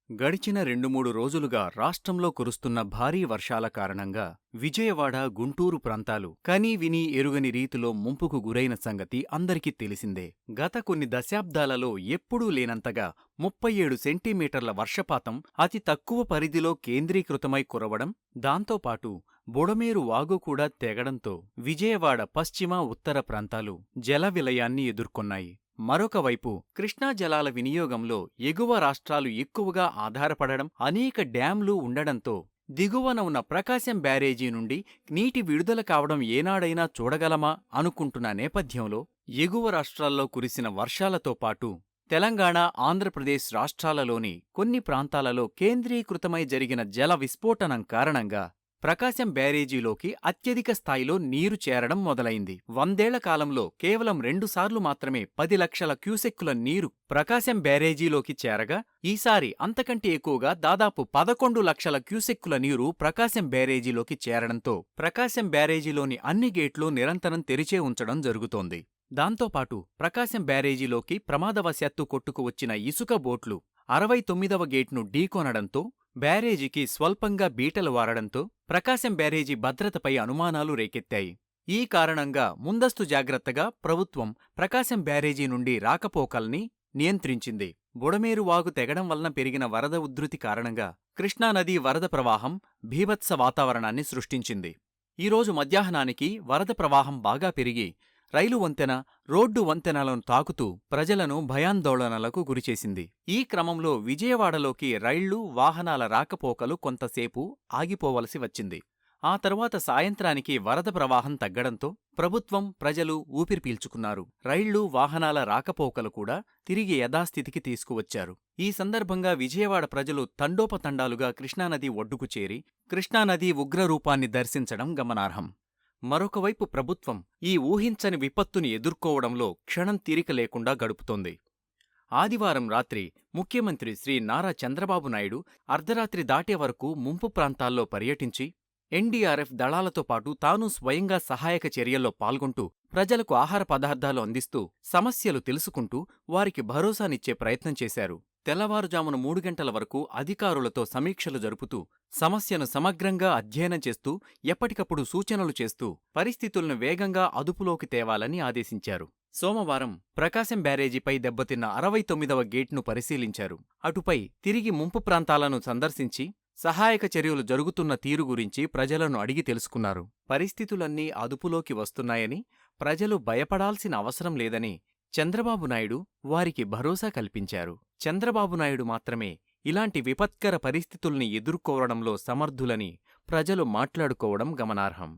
గడిచిన 2-3 రోజులుగా రాష్ట్రంలో కురుస్తున్న భారీ వర్షాల కారణంగా విజయవాడ, గుంటూరు ప్రాంతాలు కనీవినీ ఎరుగని రీతిలో ముంపుకు గురైన సంగతి అందరికీ తెలిసిందే. గత కొన్ని దశాబ్దాలలో ఎప్పుడూ లేనంతగా 37 సెంటీమీటర్ల వర్షపాతం అతి తక్కువ పరిధిలో కేంద్రీకృతమై కురవడం, దాంతోపాటు బుడమేరు వాగు కూడా తెగడంతో విజయవాడ పశ్చిమ, ఉత్తర ప్రాంతాలు జల విలయాన్ని ఎదుర్కొన్నాయి. మరొకవైపు కృష్ణా జలాల వినియోగంలో ఎగువ రాష్ట్రాలు ఎక్కువగా ఆధారపడడం, అనేక డ్యాంలు ఉండడంతో దిగువన ఉన్న ప్రకాశం బ్యారేజీ నుండి నీటి విడుదల కావడం ఏనాడైనా చూడగలమా అనుకుంటున్న నేపథ్యంలో ఎగువ రాష్ట్రాల్లో కురిసిన వర్షాలతో పాటు తెలంగాణ, ఆంధ్రప్రదేశ్ రాష్ట్రాలలోని కొన్ని ప్రాంతాలలో కేంద్రీకృతమై జరిగిన జల విస్ఫోటనం కారణంగా ప్రకాశం బ్యారేజీలోకి అత్యధిక స్థాయిలో నీరు చేరడం మొదలైంది. 100 ఏళ్ల కాలంలో కేవలం 2 సార్లు మాత్రమే 10 లక్షల క్యూసెక్కుల నీరు ప్రకాశం బ్యారేజీలోకి చేరగా, ఈసారి అంతకంటే ఎక్కువగా దాదాపు 11 లక్షల క్యూసెక్కుల నీరు ప్రకాశం బ్యారేజీలోకి చేరడంతో ప్రకాశం బ్యారేజీలోని అన్ని గేట్లు నిరంతరం తెరిచే ఉంచడం జరుగుతోంది. దాంతోపాటు ప్రకాశం బ్యారేజీలోకి ప్రమాదవశాత్తు కొట్టుకు వచ్చిన ఇసుక బోట్లు 69వ గేట్ను ఢీకొనడంతో బ్యారేజీకి స్వల్పంగా బీటలు వారడంతో ప్రకాశం బ్యారేజీ భద్రతపై అనుమానాలు రేకెత్తాయి. ఈ కారణంగా ముందస్తు జాగ్రత్తగా ప్రభుత్వం ప్రకాశం బ్యారేజీ నుండి రాకపోకల్ని నియంత్రించింది. బుడమేరు వాగు తెగడం వలన పెరిగిన వరద ఉధృతి కారణంగా కృష్ణానదీ వరద ప్రవాహం భీభత్స వాతావరణాన్ని సృష్టించింది. ఈరోజు మధ్యాహ్నానికి వరద ప్రవాహం బాగా పెరిగి రైలు వంతెన, రోడ్డు వంతెనలను తాకుతూ ప్రజలను భయాందోళనలకు గురిచేసింది. ఈ క్రమంలో విజయవాడలోకి రైళ్లు, వాహనాల రాకపోకలు కొంతసేపు ఆగిపోవలసి వచ్చింది. ఆ తర్వాత సాయంత్రానికి వరద ప్రవాహం తగ్గడంతో ప్రభుత్వం, ప్రజలు ఊపిరి పీల్చుకున్నారు. రైళ్లు, వాహనాల రాకపోకలు కూడా తిరిగి యథాస్థితికి తీసుకువచ్చారు. ఈ సందర్భంగా విజయవాడ ప్రజలు తండోపతండాలుగా కృష్ణానది ఒడ్డుకు చేరి కృష్ణానది ఉగ్రరూపాన్ని దర్శించడం గమనార్హం. మరొకవైపు ప్రభుత్వం ఈ ఊహించని విపత్తుని ఎదుర్కోవడంలో క్షణం తీరిక లేకుండా గడుపుతోంది. ఆదివారం రాత్రి ముఖ్యమంత్రి శ్రీ నారా చంద్రబాబు నాయుడు అర్ధరాత్రి దాటే వరకు ముంపు ప్రాంతాల్లో పర్యటించి ఎన్డీఆర్ఎఫ్ దళాలతో పాటు తాను స్వయంగా సహాయక చర్యల్లో పాల్గొంటూ ప్రజలకు ఆహార పదార్థాలు అందిస్తూ సమస్యలు తెలుసుకుంటూ వారికి భరోసానిచ్చే ప్రయత్నం చేశారు. తెల్లవారుజామున 3 గంటల వరకు అధికారులతో సమీక్షలు జరుపుతూ సమస్యను సమగ్రంగా అధ్యయనం చేస్తూ ఎప్పటికప్పుడు సూచనలు చేస్తూ పరిస్థితులను వేగంగా అదుపులోకి తేవాలని ఆదేశించారు. సోమవారం ప్రకాశం బ్యారేజీపై దెబ్బతిన్న 69వ గేట్ను పరిశీలించారు. అటుపై తిరిగి ముంపు ప్రాంతాలను సందర్శించి సహాయక చర్యలు జరుగుతున్న తీరు గురించి ప్రజలను అడిగి తెలుసుకున్నారు. పరిస్థితులన్నీ అదుపులోకి వస్తున్నాయని, ప్రజలు భయపడాల్సిన అవసరం లేదని చంద్రబాబు నాయుడు వారికి భరోసా కల్పించారు. చంద్రబాబు నాయుడు మాత్రమే ఇలాంటి విపత్కర పరిస్థితుల్ని ఎదుర్కోవడంలో సమర్థులని ప్రజలు మాట్లాడుకోవడం గమనార్హం.